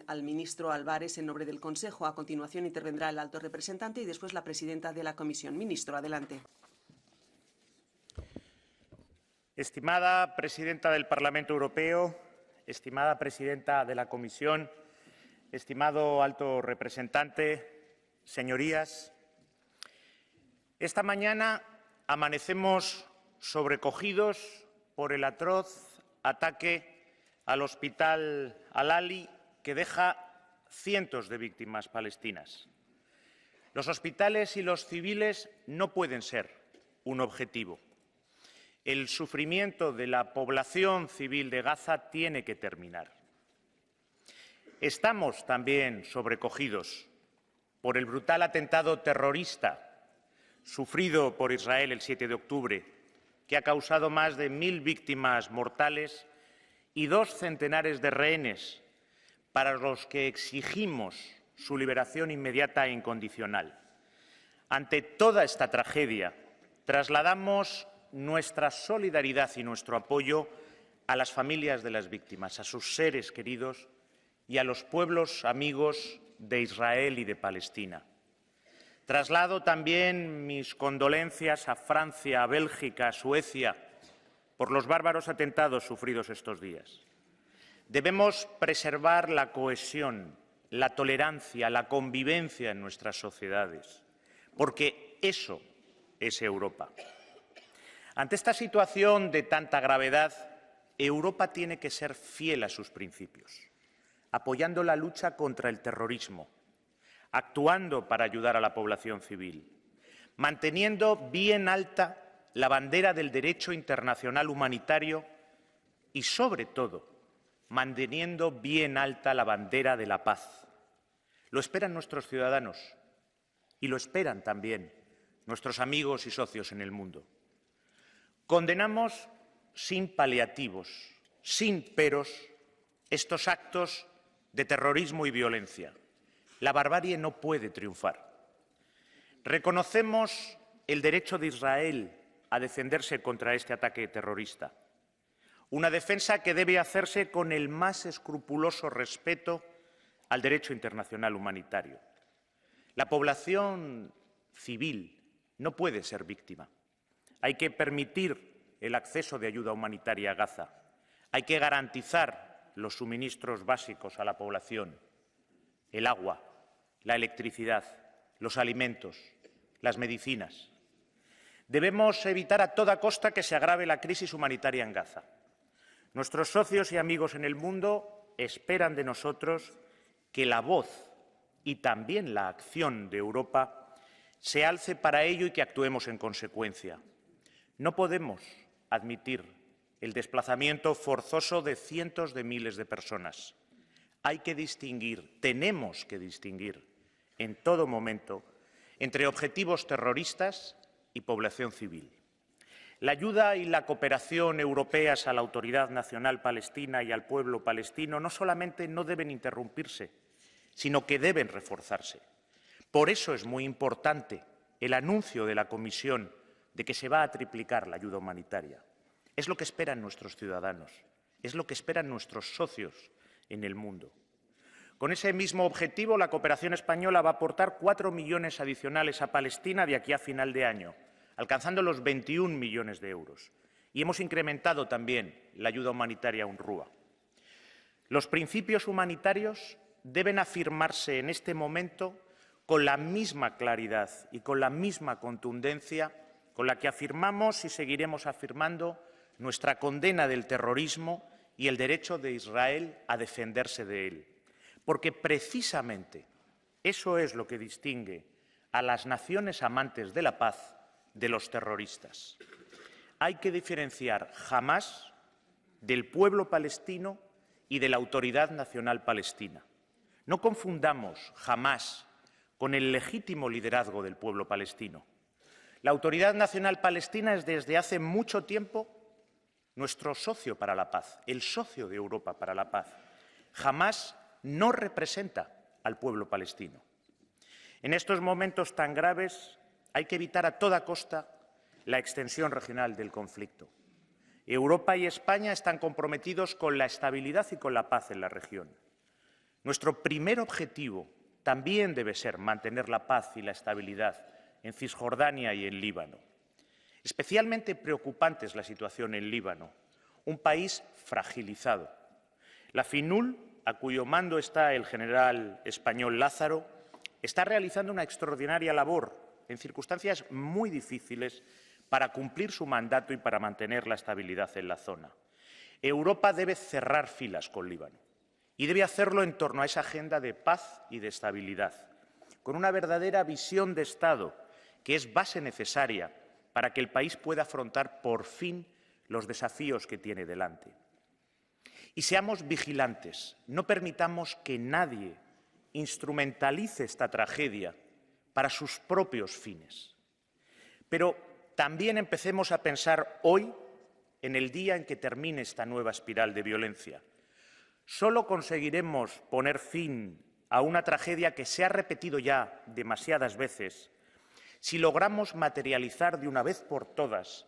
al ministro Álvarez en nombre del Consejo. A continuación intervendrá el alto representante y después la presidenta de la Comisión. Ministro, adelante. Estimada presidenta del Parlamento Europeo, estimada presidenta de la Comisión, estimado alto representante, señorías, esta mañana amanecemos sobrecogidos por el atroz ataque al hospital Al-Ahli, que deja cientos de víctimas palestinas. Los hospitales y los civiles no pueden ser un objetivo. El sufrimiento de la población civil de Gaza tiene que terminar. Estamos también sobrecogidos por el brutal atentado terrorista sufrido por Israel el 7 de octubre, que ha causado más de 1000 víctimas mortales y 2 centenares de rehenes, para los que exigimos su liberación inmediata e incondicional. Ante toda esta tragedia, trasladamos nuestra solidaridad y nuestro apoyo a las familias de las víctimas, a sus seres queridos y a los pueblos amigos de Israel y de Palestina. Traslado también mis condolencias a Francia, a Bélgica, a Suecia, por los bárbaros atentados sufridos estos días. Debemos preservar la cohesión, la tolerancia, la convivencia en nuestras sociedades, porque eso es Europa. Ante esta situación de tanta gravedad, Europa tiene que ser fiel a sus principios, apoyando la lucha contra el terrorismo, actuando para ayudar a la población civil, manteniendo bien alta la bandera del derecho internacional humanitario y, sobre todo, manteniendo bien alta la bandera de la paz. Lo esperan nuestros ciudadanos y lo esperan también nuestros amigos y socios en el mundo. Condenamos sin paliativos, sin peros, estos actos de terrorismo y violencia. La barbarie no puede triunfar. Reconocemos el derecho de Israel a defenderse contra este ataque terrorista, una defensa que debe hacerse con el más escrupuloso respeto al derecho internacional humanitario. La población civil no puede ser víctima. Hay que permitir el acceso de ayuda humanitaria a Gaza. Hay que garantizar los suministros básicos a la población, el agua, la electricidad, los alimentos, las medicinas. Debemos evitar a toda costa que se agrave la crisis humanitaria en Gaza. Nuestros socios y amigos en el mundo esperan de nosotros que la voz y también la acción de Europa se alce para ello y que actuemos en consecuencia. No podemos admitir el desplazamiento forzoso de cientos de miles de personas. Hay que distinguir, tenemos que distinguir en todo momento entre objetivos terroristas y población civil. La ayuda y la cooperación europeas a la Autoridad Nacional Palestina y al pueblo palestino no solamente no deben interrumpirse, sino que deben reforzarse. Por eso es muy importante el anuncio de la Comisión de que se va a triplicar la ayuda humanitaria. Es lo que esperan nuestros ciudadanos, es lo que esperan nuestros socios en el mundo. Con ese mismo objetivo, la cooperación española va a aportar 4 millones adicionales a Palestina de aquí a final de año, alcanzando los 21 millones de euros. Y hemos incrementado también la ayuda humanitaria a UNRWA. Los principios humanitarios deben afirmarse en este momento con la misma claridad y con la misma contundencia con la que afirmamos y seguiremos afirmando nuestra condena del terrorismo y el derecho de Israel a defenderse de él. Porque precisamente eso es lo que distingue a las naciones amantes de la paz de los terroristas. Hay que diferenciar jamás del pueblo palestino y de la Autoridad Nacional Palestina. No confundamos jamás con el legítimo liderazgo del pueblo palestino. La Autoridad Nacional Palestina es desde hace mucho tiempo nuestro socio para la paz, el socio de Europa para la paz. Jamás no representa al pueblo palestino. En estos momentos tan graves hay que evitar a toda costa la extensión regional del conflicto. Europa y España están comprometidos con la estabilidad y con la paz en la región. Nuestro primer objetivo también debe ser mantener la paz y la estabilidad en Cisjordania y en Líbano. Especialmente preocupante es la situación en Líbano, un país fragilizado. La FINUL, a cuyo mando está el general español Lázaro, está realizando una extraordinaria labor en circunstancias muy difíciles para cumplir su mandato y para mantener la estabilidad en la zona. Europa debe cerrar filas con Líbano y debe hacerlo en torno a esa agenda de paz y de estabilidad, con una verdadera visión de Estado que es base necesaria para que el país pueda afrontar por fin los desafíos que tiene delante. Y seamos vigilantes, no permitamos que nadie instrumentalice esta tragedia para sus propios fines. Pero también empecemos a pensar hoy en el día en que termine esta nueva espiral de violencia. Solo conseguiremos poner fin a una tragedia que se ha repetido ya demasiadas veces si logramos materializar de una vez por todas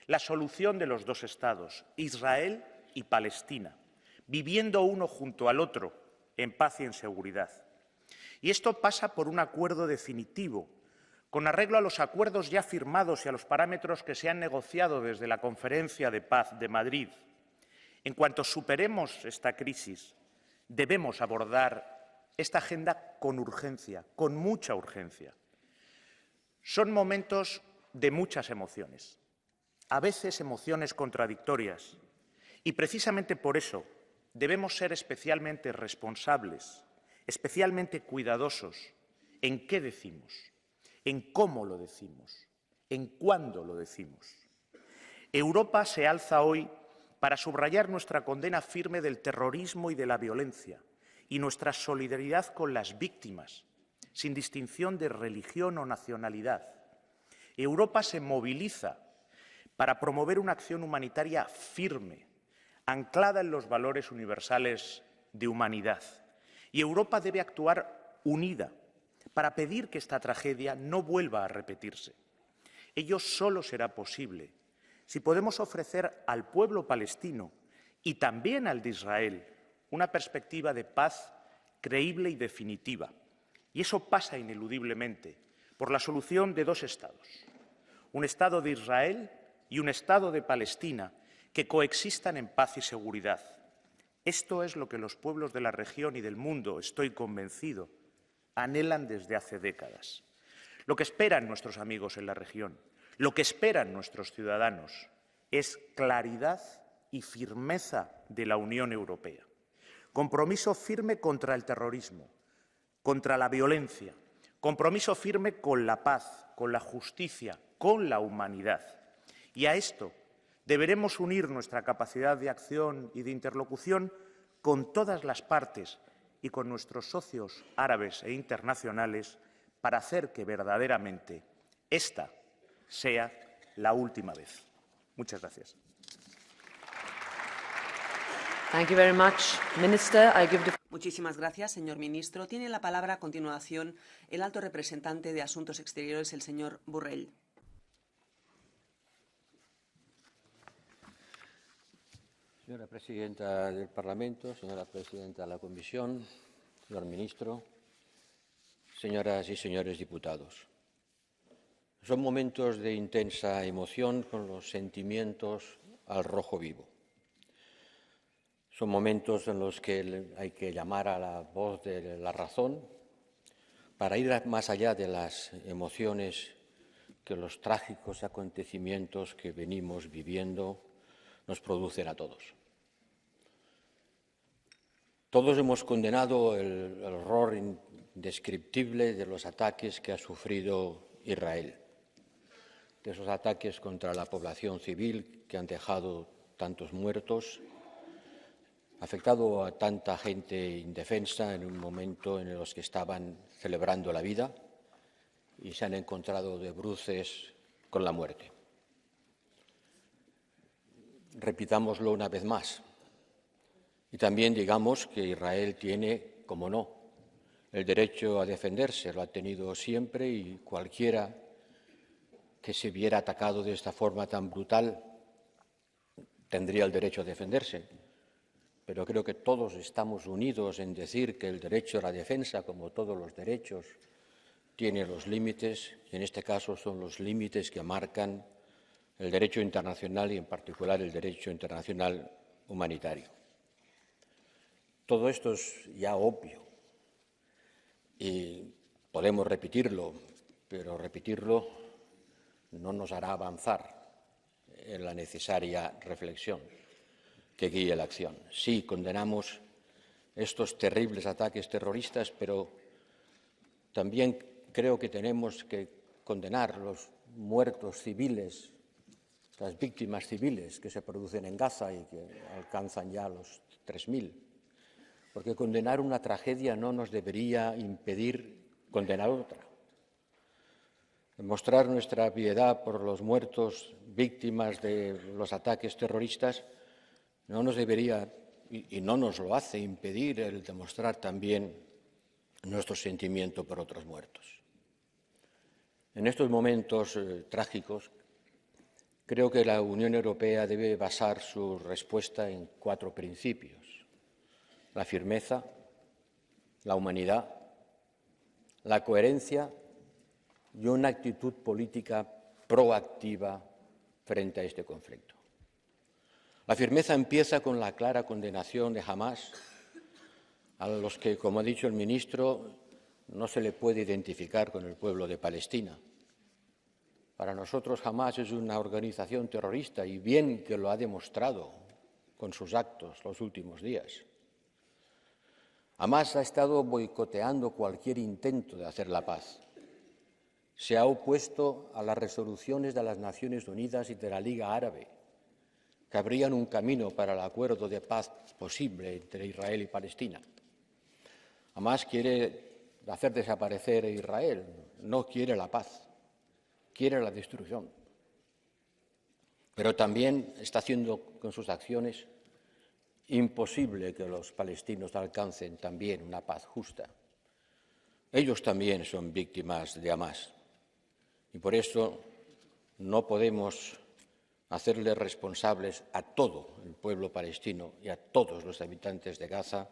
la solución de los dos Estados, Israel y Palestina, viviendo uno junto al otro en paz y en seguridad. Y esto pasa por un acuerdo definitivo, con arreglo a los acuerdos ya firmados y a los parámetros que se han negociado desde la Conferencia de Paz de Madrid. En cuanto superemos esta crisis, debemos abordar esta agenda con urgencia, con mucha urgencia. Son momentos de muchas emociones, a veces emociones contradictorias, y precisamente por eso debemos ser especialmente responsables, especialmente cuidadosos en qué decimos, en cómo lo decimos, en cuándo lo decimos. Europa se alza hoy para subrayar nuestra condena firme del terrorismo y de la violencia y nuestra solidaridad con las víctimas, sin distinción de religión o nacionalidad. Europa se moviliza para promover una acción humanitaria firme, anclada en los valores universales de humanidad. Y Europa debe actuar unida para pedir que esta tragedia no vuelva a repetirse. Ello solo será posible si podemos ofrecer al pueblo palestino y también al de Israel una perspectiva de paz creíble y definitiva. Y eso pasa ineludiblemente por la solución de dos Estados, un Estado de Israel y un Estado de Palestina que coexistan en paz y seguridad. Esto es lo que los pueblos de la región y del mundo, estoy convencido, anhelan desde hace décadas. Lo que esperan nuestros amigos en la región, lo que esperan nuestros ciudadanos es claridad y firmeza de la Unión Europea. Compromiso firme contra el terrorismo, contra la violencia, compromiso firme con la paz, con la justicia, con la humanidad. Y a esto deberemos unir nuestra capacidad de acción y de interlocución con todas las partes y con nuestros socios árabes e internacionales para hacer que verdaderamente esta sea la última vez. Muchas gracias. Thank you very much, Minister. I give the... Muchísimas gracias, señor ministro. Tiene la palabra a continuación el alto representante de Asuntos Exteriores, el señor Borrell. Señora presidenta del Parlamento, señora presidenta de la Comisión, señor ministro, señoras y señores diputados. Son momentos de intensa emoción con los sentimientos al rojo vivo. Son momentos en los que hay que llamar a la voz de la razón para ir más allá de las emociones que los trágicos acontecimientos que venimos viviendo nos producen a todos. Todos hemos condenado el horror indescriptible de los ataques que ha sufrido Israel, de esos ataques contra la población civil que han dejado tantos muertos, afectado a tanta gente indefensa en un momento en el que estaban celebrando la vida y se han encontrado de bruces con la muerte. Repitámoslo una vez más y también digamos que Israel tiene, como no, el derecho a defenderse, lo ha tenido siempre y cualquiera que se viera atacado de esta forma tan brutal tendría el derecho a defenderse. pero creo que todos estamos unidos en decir que el derecho a la defensa, como todos los derechos, tiene los límites, y en este caso son los límites que marcan el derecho internacional y, en particular, el derecho internacional humanitario. Todo esto es ya obvio y podemos repetirlo, pero repetirlo no nos hará avanzar en la necesaria reflexión que guíe la acción. Sí, condenamos estos terribles ataques terroristas, pero también creo que tenemos que condenar los muertos civiles, las víctimas civiles que se producen en Gaza y que alcanzan ya los 3.000, porque condenar una tragedia no nos debería impedir condenar otra. Mostrar nuestra piedad por los muertos víctimas de los ataques terroristas no nos debería, y no nos lo hace, impedir el demostrar también nuestro sentimiento por otros muertos. En estos momentos trágicos, creo que la Unión Europea debe basar su respuesta en 4 principios: la firmeza, la humanidad, la coherencia y una actitud política proactiva frente a este conflicto. La firmeza empieza con la clara condenación de Hamás, a los que, como ha dicho el ministro, no se le puede identificar con el pueblo de Palestina. Para nosotros Hamás es una organización terrorista y bien que lo ha demostrado con sus actos los últimos días. Hamás ha estado boicoteando cualquier intento de hacer la paz. Se ha opuesto a las resoluciones de las Naciones Unidas y de la Liga Árabe, que abrían un camino para el acuerdo de paz posible entre Israel y Palestina. Hamás quiere hacer desaparecer a Israel, no quiere la paz, quiere la destrucción. Pero también está haciendo con sus acciones imposible que los palestinos alcancen también una paz justa. Ellos también son víctimas de Hamás y por eso no podemos hacerles responsables a todo el pueblo palestino y a todos los habitantes de Gaza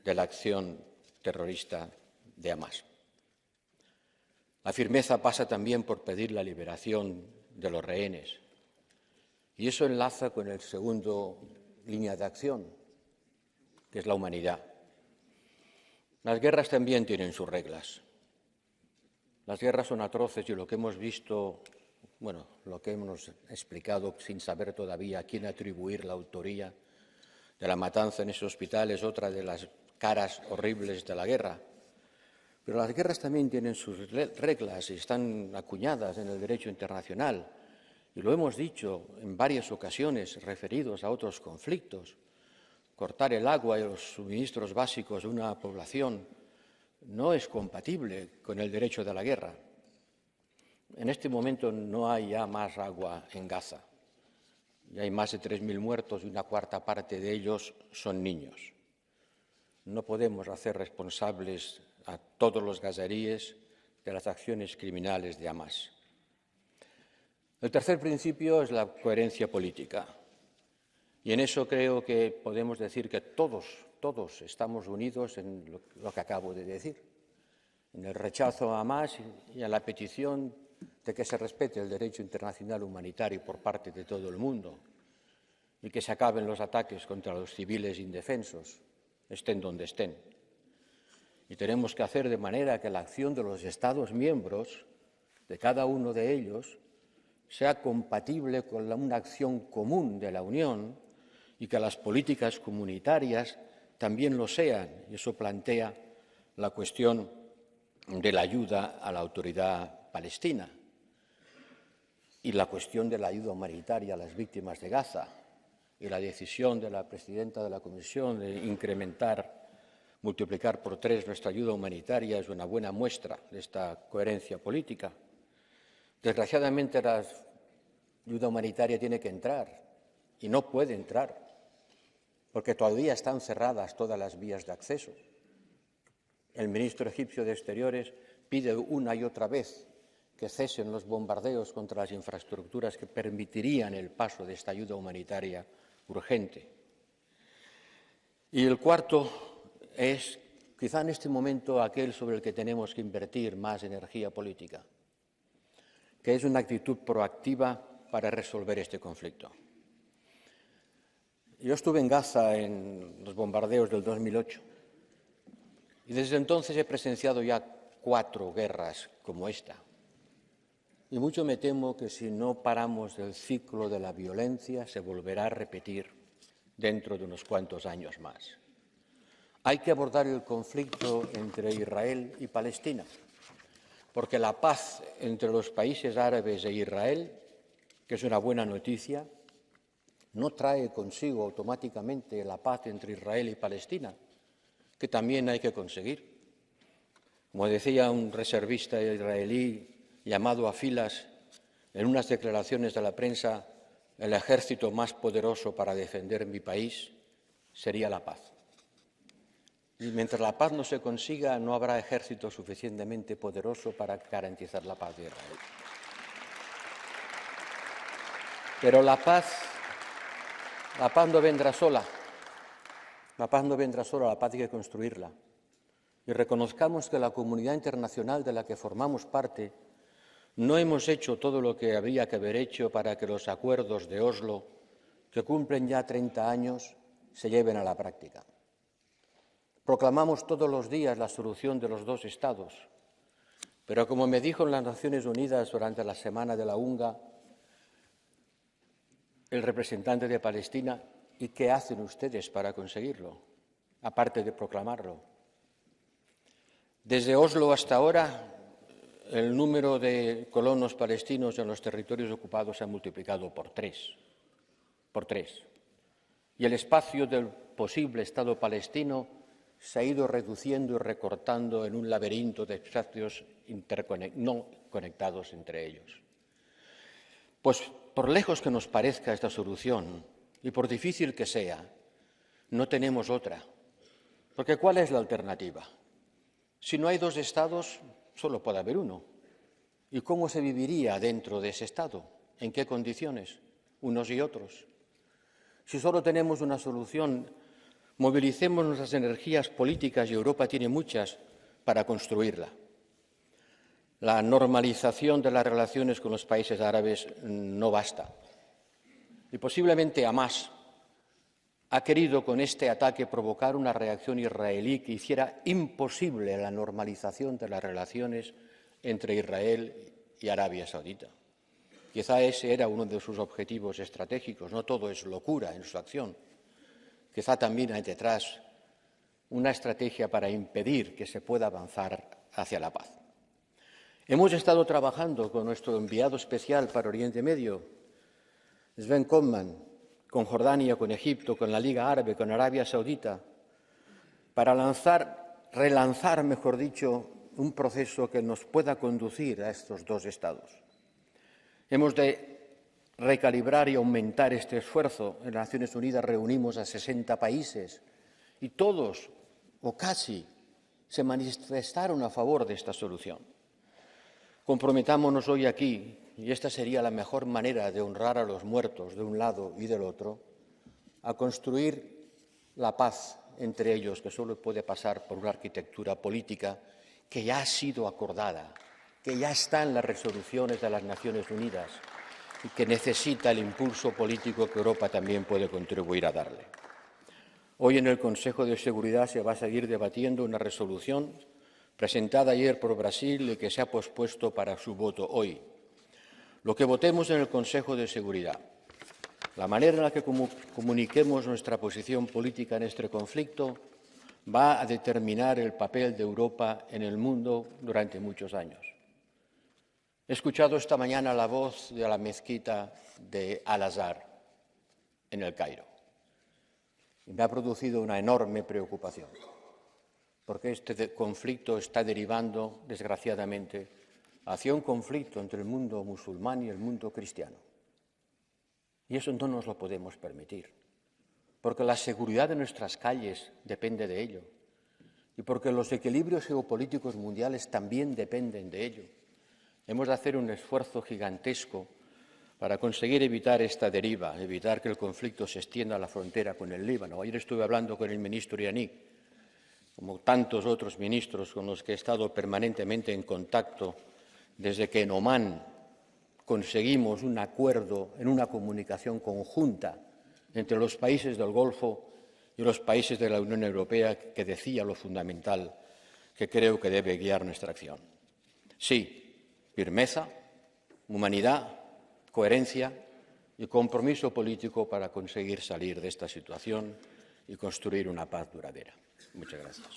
de la acción terrorista de Hamás. La firmeza pasa también por pedir la liberación de los rehenes. Y eso enlaza con el segundo línea de acción, que es la humanidad. Las guerras también tienen sus reglas. Las guerras son atroces y lo que hemos visto, lo que hemos explicado sin saber todavía a quién atribuir la autoría de la matanza en ese hospital es otra de las caras horribles de la guerra. Pero las guerras también tienen sus reglas y están acuñadas en el derecho internacional. Y lo hemos dicho en varias ocasiones referidos a otros conflictos. Cortar el agua y los suministros básicos de una población no es compatible con el derecho de la guerra. En este momento no hay ya más agua en Gaza. Y hay más de 3.000 muertos y una cuarta parte de ellos son niños. No podemos hacer responsables a todos los gazaríes de las acciones criminales de Hamás. El tercer principio es la coherencia política. Y en eso creo que podemos decir que todos estamos unidos en lo que acabo de decir, en el rechazo a Hamás y a la petición de que se respete el derecho internacional humanitario por parte de todo el mundo y que se acaben los ataques contra los civiles indefensos, estén donde estén. Y tenemos que hacer de manera que la acción de los Estados miembros, de cada uno de ellos, sea compatible con una acción común de la Unión y que las políticas comunitarias también lo sean. Y eso plantea la cuestión de la ayuda a la autoridad palestina y la cuestión de la ayuda humanitaria a las víctimas de Gaza y la decisión de la presidenta de la Comisión de multiplicar por 3 nuestra ayuda humanitaria es una buena muestra de esta coherencia política. Desgraciadamente, la ayuda humanitaria tiene que entrar y no puede entrar porque todavía están cerradas todas las vías de acceso. El ministro egipcio de Exteriores pide una y otra vez que cesen los bombardeos contra las infraestructuras que permitirían el paso de esta ayuda humanitaria urgente. Y el cuarto es, quizá en este momento, aquel sobre el que tenemos que invertir más energía política, que es una actitud proactiva para resolver este conflicto. Yo estuve en Gaza en los bombardeos del 2008 y desde entonces he presenciado ya 4 guerras como esta. Y mucho me temo que si no paramos el ciclo de la violencia se volverá a repetir dentro de unos cuantos años más. Hay que abordar el conflicto entre Israel y Palestina, porque la paz entre los países árabes e Israel, que es una buena noticia, no trae consigo automáticamente la paz entre Israel y Palestina, que también hay que conseguir. Como decía un reservista israelí llamado a filas en unas declaraciones de la prensa, el ejército más poderoso para defender mi país sería la paz. Y mientras la paz no se consiga, no habrá ejército suficientemente poderoso para garantizar la paz de Israel. Pero la paz no vendrá sola. La paz no vendrá sola, la paz hay que construirla. Y reconozcamos que la comunidad internacional de la que formamos parte no hemos hecho todo lo que habría que haber hecho para que los acuerdos de Oslo, que cumplen ya 30 años, se lleven a la práctica. Proclamamos todos los días la solución de los 2 estados, pero como me dijo en las Naciones Unidas durante la Semana de la UNGA, el representante de Palestina, ¿y qué hacen ustedes para conseguirlo, aparte de proclamarlo? Desde Oslo hasta ahora, el número de colonos palestinos en los territorios ocupados se ha multiplicado por 3. Y el espacio del posible Estado palestino se ha ido reduciendo y recortando en un laberinto de espacios no conectados entre ellos. Pues por lejos que nos parezca esta solución, y por difícil que sea, no tenemos otra. Porque ¿cuál es la alternativa? Si no hay 2 estados, solo puede haber uno. ¿Y cómo se viviría dentro de ese estado? ¿En qué condiciones? Unos y otros. Si solo tenemos una solución, movilicemos nuestras energías políticas, y Europa tiene muchas, para construirla. La normalización de las relaciones con los países árabes no basta. Y posiblemente Hamás ha querido con este ataque provocar una reacción israelí que hiciera imposible la normalización de las relaciones entre Israel y Arabia Saudita. Quizá ese era uno de sus objetivos estratégicos. No todo es locura en su acción. Quizá también hay detrás una estrategia para impedir que se pueda avanzar hacia la paz. Hemos estado trabajando con nuestro enviado especial para Oriente Medio, Sven Coleman, con Jordania, con Egipto, con la Liga Árabe, con Arabia Saudita, para relanzar, un proceso que nos pueda conducir a estos 2 estados. Hemos de recalibrar y aumentar este esfuerzo. En las Naciones Unidas reunimos a 60 países y todos, o casi, se manifestaron a favor de esta solución. Comprometámonos hoy aquí, y esta sería la mejor manera de honrar a los muertos de un lado y del otro, a construir la paz entre ellos, que solo puede pasar por una arquitectura política que ya ha sido acordada, que ya está en las resoluciones de las Naciones Unidas y que necesita el impulso político que Europa también puede contribuir a darle. Hoy en el Consejo de Seguridad se va a seguir debatiendo una resolución presentada ayer por Brasil y que se ha pospuesto para su voto hoy. Lo que votemos en el Consejo de Seguridad, la manera en la que comuniquemos nuestra posición política en este conflicto, va a determinar el papel de Europa en el mundo durante muchos años. He escuchado esta mañana la voz de la mezquita de Al-Azhar en el Cairo y me ha producido una enorme preocupación, porque este conflicto está derivando, desgraciadamente, hacia un conflicto entre el mundo musulmán y el mundo cristiano. Y eso no nos lo podemos permitir, porque la seguridad de nuestras calles depende de ello y porque los equilibrios geopolíticos mundiales también dependen de ello. Hemos de hacer un esfuerzo gigantesco para conseguir evitar esta deriva, evitar que el conflicto se extienda a la frontera con el Líbano. Ayer estuve hablando con el ministro iraní, como tantos otros ministros con los que he estado permanentemente en contacto desde que en Omán conseguimos un acuerdo en una comunicación conjunta entre los países del Golfo y los países de la Unión Europea que decía lo fundamental que creo que debe guiar nuestra acción. Sí, firmeza, humanidad, coherencia y compromiso político para conseguir salir de esta situación y construir una paz duradera. Muchas gracias.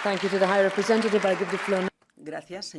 Thank you to the High Representative. I give the floor. Gracias, señor.